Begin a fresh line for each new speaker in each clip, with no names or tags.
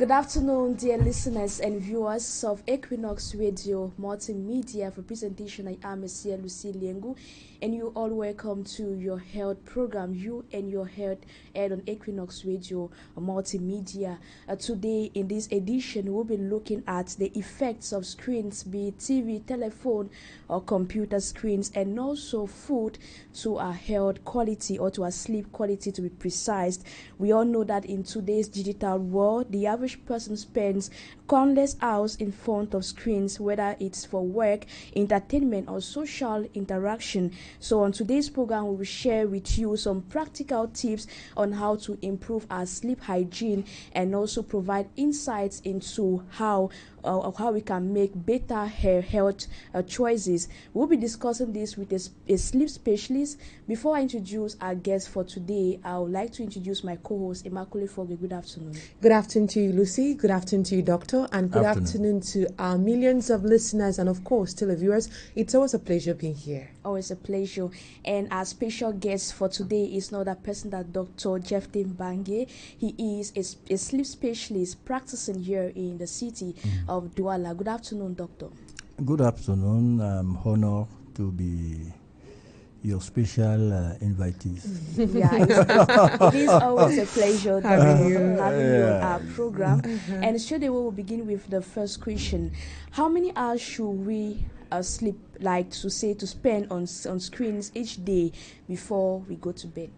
Good afternoon, dear listeners and viewers of Equinoxe Radio Multimedia. For presentation, I am Monsieur Lucy Liengu, and you all welcome to your health program, You and Your Health, aired on Equinoxe Radio Multimedia. Today, in this edition, we'll be looking at the effects of screens, be it TV, telephone, or computer screens, and also food to our health quality or to our sleep quality, to be precise. We all know that in today's digital world, the average person spends countless hours in front of screens, whether it's for work, entertainment, or social interaction. So on today's program, we will share with you some practical tips on how to improve our sleep hygiene and also provide insights into how we can make better health choices. We'll be discussing this with a sleep specialist. Before I introduce our guest for today, I would like to introduce my co-host, Immaculate Fogge. Good afternoon.
Good afternoon to you, Lucy. Good afternoon to you, Doctor. And good afternoon to our millions of listeners and, of course, televiewers. It's always a pleasure being here.
Always a pleasure. And our special guest for today is no other person than Dr. Jephte MBANGUE. He is a sleep specialist practicing here in the city of Douala. Good afternoon, Doctor.
Good afternoon. I'm honored to be your special invitees.
Yeah, it is always a pleasure having you on our program. And straight away we'll begin with the first question. How many hours should we sleep, like to spend on screens each day before we go to bed?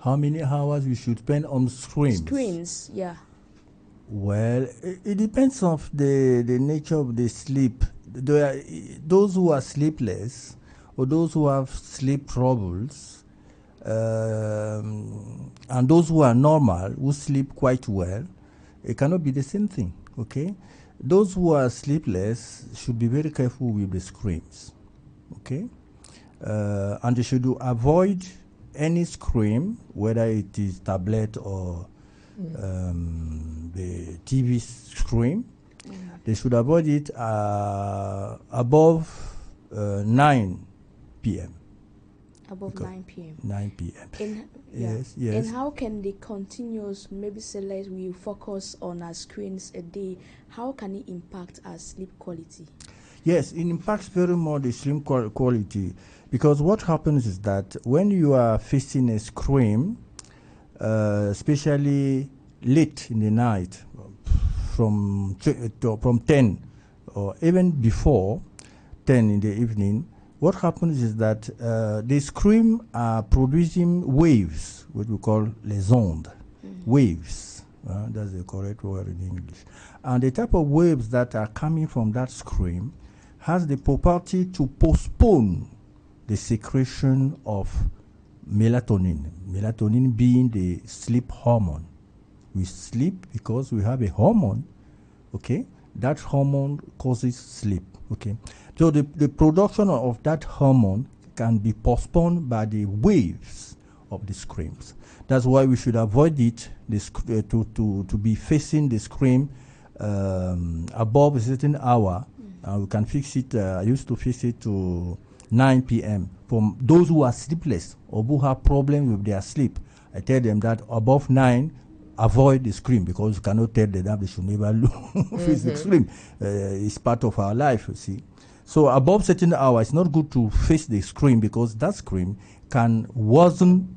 How many hours we should spend on screens?
Screens, yeah.
Well, it depends on the nature of the sleep. Those who are sleepless or those who have sleep troubles, and those who are normal, who sleep quite well, it cannot be the same thing, okay? Those who are sleepless should be very careful with the screens, okay? And they should avoid any screen, whether it is tablet or the TV screen. They should avoid it above 9 p.m.
Above 9 p.m.
9 p.m. Yes.
And how can the continuous, maybe say like we focus on our screens a day, how can it impact our sleep quality?
Yes, it impacts very much the sleep quality, because what happens is that when you are facing a screen, especially late in the night, from 10 or even before 10 in the evening, what happens is that the screen are producing waves, what we call les ondes, waves. That's the correct word in English. And the type of waves that are coming from that screen has the property to postpone the secretion of melatonin. Melatonin being the sleep hormone. We sleep because we have a hormone, okay? That hormone causes sleep, okay? So the production of that hormone can be postponed by the waves of the screens. That's why we should avoid it, to be facing the screen above a certain hour. We can fix it, I used to fix it to 9 p.m. For those who are sleepless or who have problems with their sleep, I tell them that above 9, avoid the screen, because you cannot tell them that they should never face the screen. It's part of our life, you see. So above certain hour, it's not good to face the screen, because that screen can worsen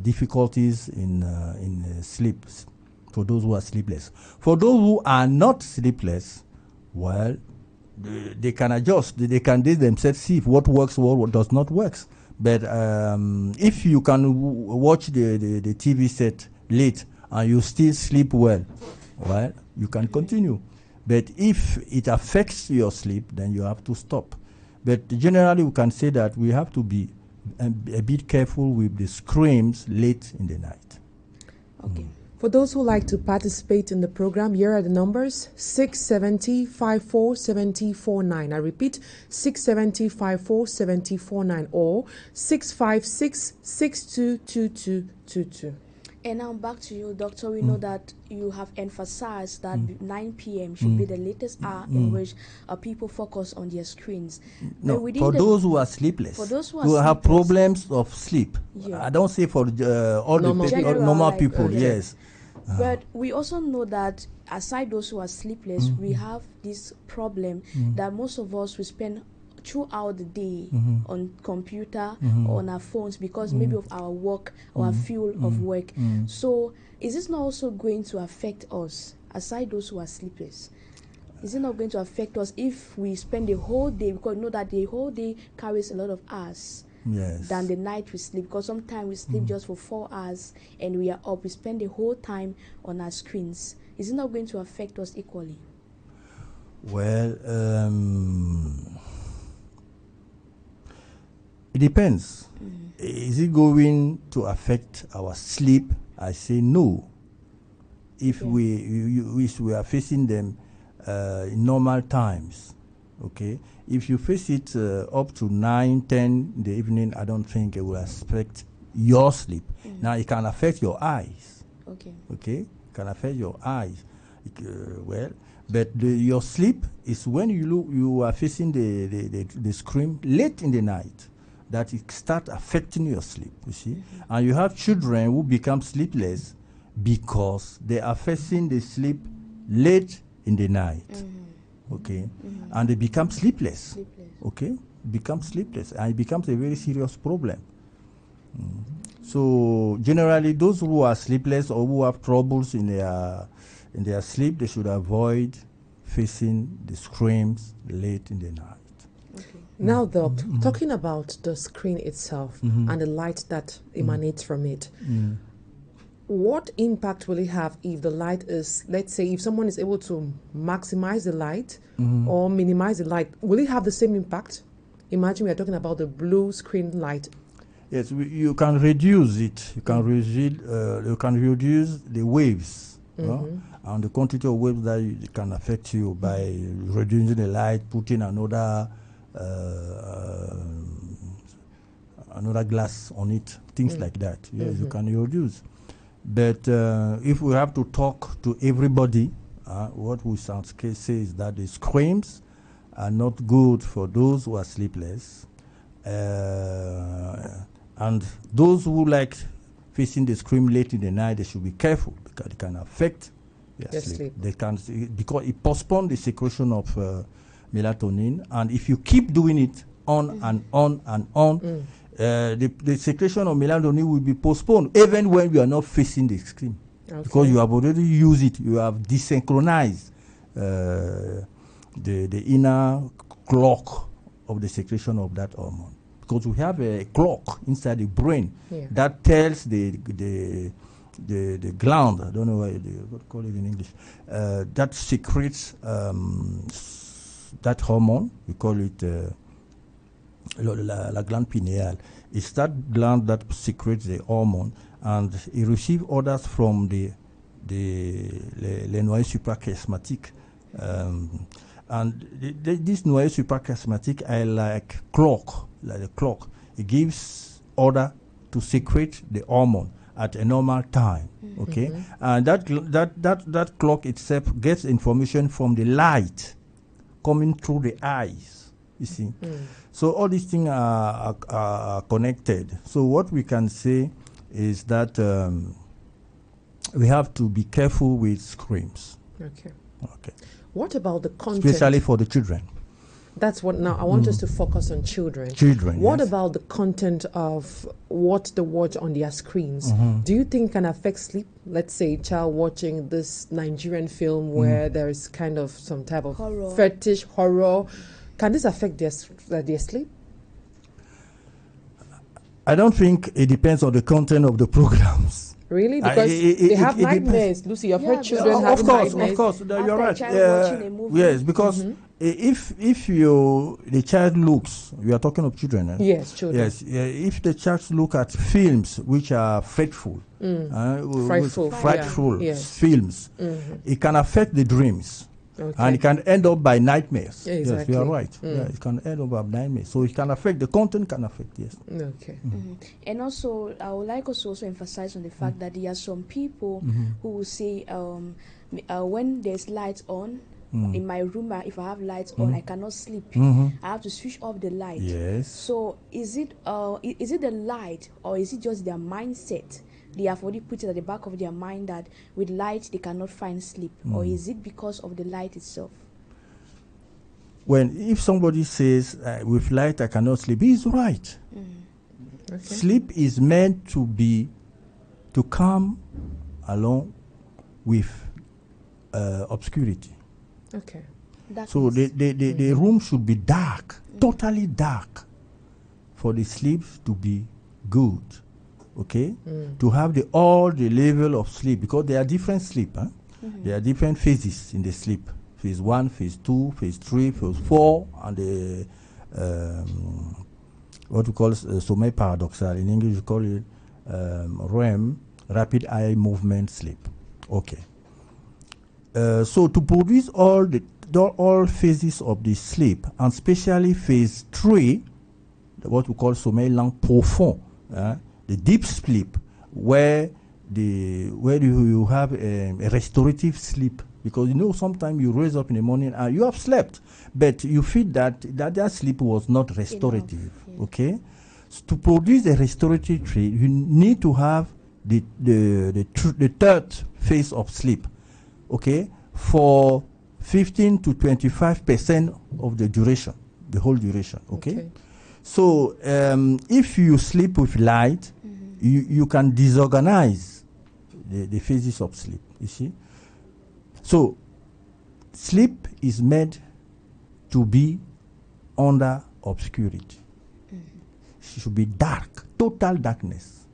difficulties in sleep for those who are sleepless. For those who are not sleepless, well, they can adjust. They can themselves see if what works or what does not work. But if you can watch the TV set late and you still sleep well, you can continue. But if it affects your sleep, then you have to stop. But generally, we can say that we have to be a bit careful with the screens late in the night.
Okay.
For those who like to participate in the program, here are the numbers: 670-547049. I repeat, 670-547049 or 656-622222.
And now back to you, Doctor. We know that you have emphasized that 9 p.m. should be the latest hour in which people focus on their screens.
No, for those who are sleepless,
for those who
have problems of sleep.
Yeah.
I don't say for all
normal
the
people.
normal
Like,
people, yes.
But we also know that aside those who are sleepless, we have this problem that most of us will spend throughout the day on computer or on our phones because maybe of our work or our field of work. So is this not also going to affect us aside those who are sleepless? Is it not going to affect us if we spend the whole day, because we know that the whole day carries a lot of hours than the night we sleep, because sometimes we sleep just for 4 hours and we are up, we spend the whole time on our screens. Is it not going to affect us equally?
Well, it depends. Is it going to affect our sleep? I say no. If we are facing them in normal times, okay? If you face it up to 9, 10 in the evening, I don't think it will affect your sleep. Now, it can affect your eyes. Okay? It can affect your eyes. But your sleep is when you are facing the screen late in the night, that it start affecting your sleep, you see. And you have children who become sleepless because they are facing the sleep late in the night, okay? And they become sleepless, okay? Become sleepless, and it becomes a very serious problem. So generally, those who are sleepless or who have troubles in their sleep, they should avoid facing the screens late in the night.
Now, Doc, talking about the screen itself and the light that emanates from it, what impact will it have if the light is, let's say, if someone is able to maximize the light or minimize the light, will it have the same impact? Imagine we are talking about the blue screen light.
Yes, you can reduce it. You can reduce the waves, and the quantity of waves that can affect you by reducing the light, putting another glass on it, things like that. Yes, you can reduce. But if we have to talk to everybody, what we say is that the screens are not good for those who are sleepless. And those who like facing the screen late in the night, they should be careful because it can affect their sleep. They can, because it postpones the secretion of melatonin, and if you keep doing it on and on and on, the secretion of melatonin will be postponed even when you are not facing the screen, because you have already used it. You have desynchronized the inner clock of the secretion of that hormone, because we have a clock inside the brain that tells the gland, I don't know what to call it in English, that secretes that hormone. We call it la glande pineal. It's that gland that secretes the hormone, and it receives orders from the noyaux suprachiasmatique. And this noyaux suprachiasmatique are like a clock. It gives order to secrete the hormone at a normal time. Okay, and that clock itself gets information from the light coming through the eyes. You see, so all these things are connected. So what we can say is that we have to be careful with screens. Okay.
What about the content?
Especially for the children.
That's what now I want us to focus on children. What about the content of what they watch on their screens? Do you think can affect sleep? Let's say a child watching this Nigerian film where there is kind of some type of fetish horror. Can this affect their sleep?
I don't think it depends on the content of the programs.
Really? Because they have nightmares. Lucy, I've heard children have nightmares.
Of course, you're right. Yes, because if the child looks, we are talking of children.
Yes, children.
Yes, if the child look at films which are frightful films, it can affect the dreams. And it can end up by nightmares. Yeah, exactly. Yes, you are right. Yeah, it can end up by nightmares. So it can affect, the content can affect, yes.
Okay.
And also, I would like us to also emphasize on the fact that there are some people who will say, when there's lights on, in my room, if I have lights on, I cannot sleep. I have to switch off the light.
Yes.
So is it the light, or is it just their mindset? they have already put it at the back of their mind that with light they cannot find sleep? Or is it because of the light itself?
If somebody says, with light I cannot sleep, he's right.
Okay.
Sleep is meant to come along with obscurity.
Okay.
So the room should be dark, totally dark, for the sleep to be good. Okay? To have all the level of sleep, because there are different sleep. Huh? There are different phases in the sleep. Phase 1, phase 2, phase 3, phase 4, and the what we call sommeil paradoxal. In English, we call it REM, rapid eye movement sleep. Okay. So to produce all phases of the sleep, and especially phase 3, what we call sommeil lent profond, the deep sleep, where you have a restorative sleep. Because sometimes you raise up in the morning and you have slept, but you feel that sleep was not restorative. Yeah. Okay, so to produce a restorative sleep, you need to have the third phase of sleep. Okay, for 15 to 25% of the duration, the whole duration. Okay. So if you sleep with light, you can disorganize the phases of sleep. You see. So, sleep is meant to be under obscurity. It should be dark, total darkness.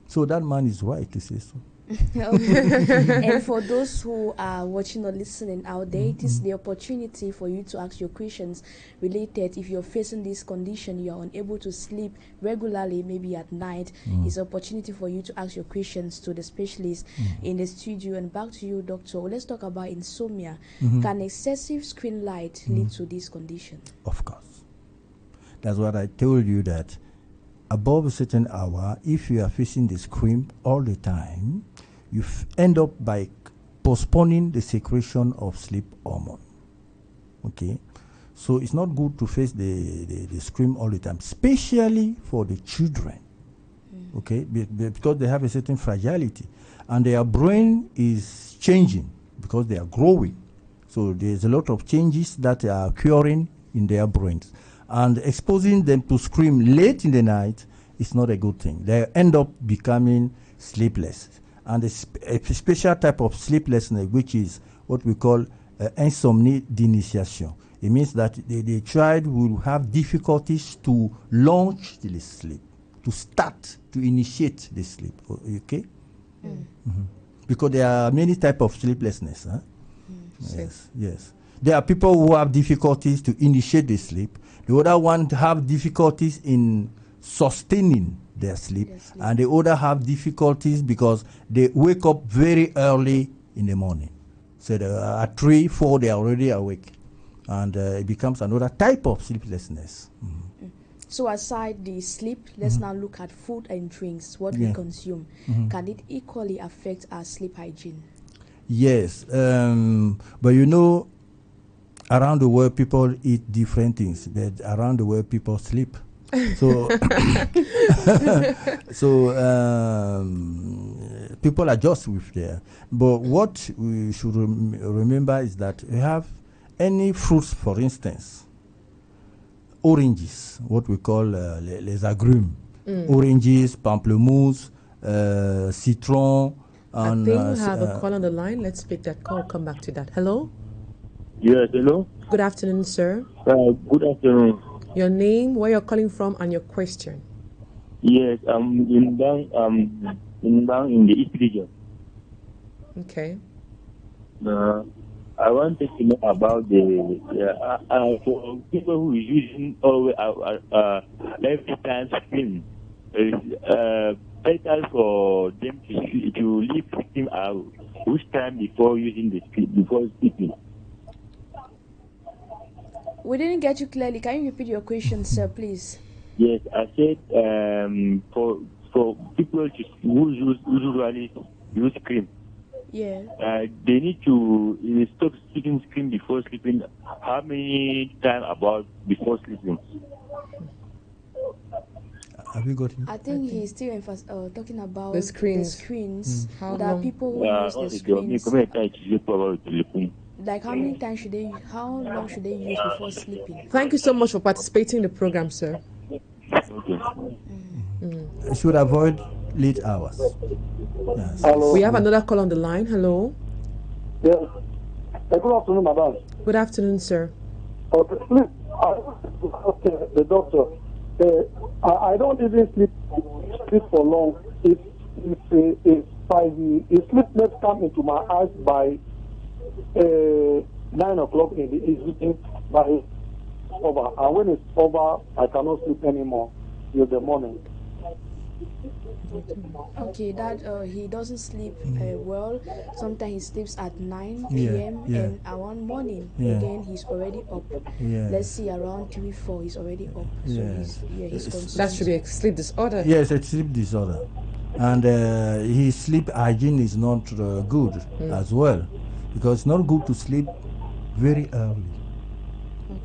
So that man is right to say so.
And for those who are watching or listening out there, it is the opportunity for you to ask your questions related. If you're facing this condition, you're unable to sleep regularly, maybe at night, it's an opportunity for you to ask your questions to the specialist in the studio. And back to you, doctor. Let's talk about insomnia. Can excessive screen light lead to this condition?
Of course. That's what I told you, that above a certain hour, if you are facing the screen all the time, you end up by postponing the secretion of sleep hormone. Okay, so it's not good to face the screen all the time, especially for the children. Okay, because they have a certain fragility, and their brain is changing because they are growing. So there's a lot of changes that are occurring in their brains, and exposing them to screen late in the night is not a good thing. They end up becoming sleepless. And a special type of sleeplessness, which is what we call insomnie d'initiation. It means that the child will have difficulties to launch the sleep, to start, to initiate the sleep. Okay? Because there are many types of sleeplessness. Huh? Yes. There are people who have difficulties to initiate the sleep. The other one have difficulties in sustaining their sleep, and the other have difficulties because they wake up very early in the morning. So at 3, 4, they are already awake, and it becomes another type of sleeplessness.
So aside the sleep, let's now look at food and drinks, what we consume. Can it equally affect our sleep hygiene? Yes,
but around the world people eat different things, but around the world people sleep. So, people adjust with there. But what we should remember is that we have any fruits, for instance, oranges, what we call les agrumes, oranges, pamplemousse, citron. And,
I think we have a call on the line. Let's pick that call. Come back to that. Hello?
Yes, hello?
Good afternoon, sir.
Good afternoon.
Your name, where you're calling from, and your question.
Yes, I'm in the East region.
Okay.
I wanted to know about for people who is using always every time screen. Better for them to leave screen out. Which time before using the screen, before sleeping?
We didn't get you clearly. Can you repeat your question, sir, please?
Yes, I said for people who usually use cream.
Yeah.
They need to stop using cream before sleeping. How many times about before sleeping?
Have you got him?
I think he's still talking about
The screens.
There
How
are
long?
people who use the screens. Like how many times should they? How long should they use before sleeping?
Thank you so much for participating in the program, sir.
You should avoid late hours. Yes.
Hello.
We have another call on the line. Hello.
Yes. Good afternoon, madam.
Good afternoon, sir.
Okay, please, the doctor. I don't even sleep for long. If sleepiness come into my eyes by 9 o'clock in the evening, by over, and when it's over, I cannot sleep anymore till the morning.
Okay, that he doesn't sleep well. Sometimes he sleeps at 9 p.m. and around morning again he's already up. Let's see, around 3-4 he's already up. So he's concerned.
That should be a sleep disorder.
Yes, it's sleep disorder, and his sleep hygiene is not good as well, because it's not good to sleep very early.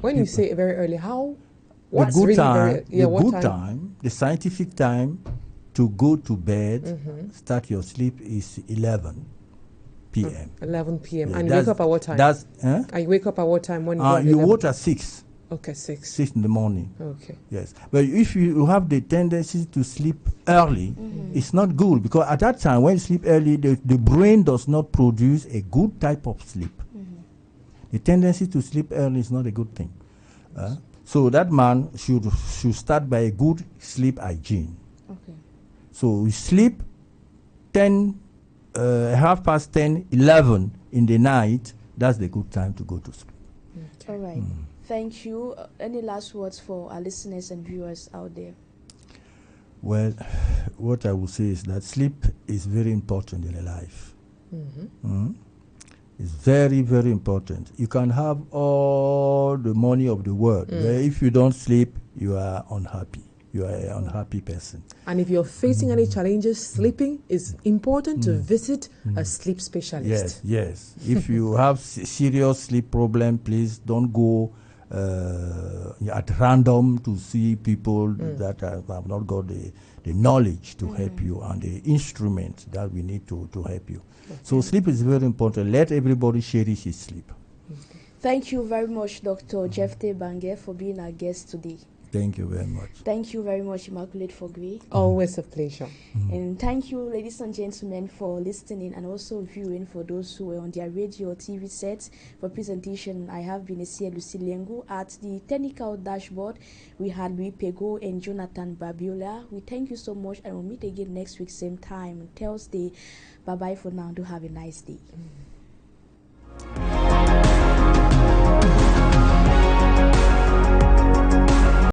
When you say very early, how?
The
What's
good
really
time,
very, what
time, the scientific time to go to bed, start your sleep is 11 p.m.
11 p.m.
Yeah,
and you wake up at what time? And you wake up at what time when you go at
you
11?
wake at 6.
Okay, 6.
6 in the morning.
Okay.
Yes. But if you have the tendency to sleep early, it's not good, because at that time when you sleep early, the brain does not produce a good type of sleep. The tendency to sleep early is not a good thing. So that man should start by a good sleep hygiene.
Okay.
So we sleep 10, 10:30, 11 in the night. That's the good time to go to sleep.
All right. Thank you. Any last words for our listeners and viewers out there?
Well, what I would say is that sleep is very important in a life. It's very, very important. You can have all the money of the world, but if you don't sleep, you are unhappy. You are an unhappy person.
And if you're facing any challenges, sleeping is important to visit a sleep specialist.
Yes. If you have serious sleep problem, please don't go at random to see people that have not got the knowledge to help you and the instrument that we need to help you. So sleep is very important. Let everybody cherish his sleep.
Thank you very much, Dr. Jephte MBANGUE, for being our guest today.
Thank you very much.
Thank you very much, Immaculate Fogwe.
Always a pleasure.
And thank you, ladies and gentlemen, for listening and also viewing. For those who were on their radio or TV sets for presentation, I have been Lucy Lengu. At the technical dashboard, we had Louis Pego and Jonathan Babiola. We thank you so much, and we'll meet again next week, same time, Thursday. Bye-bye for now. Do have a nice day.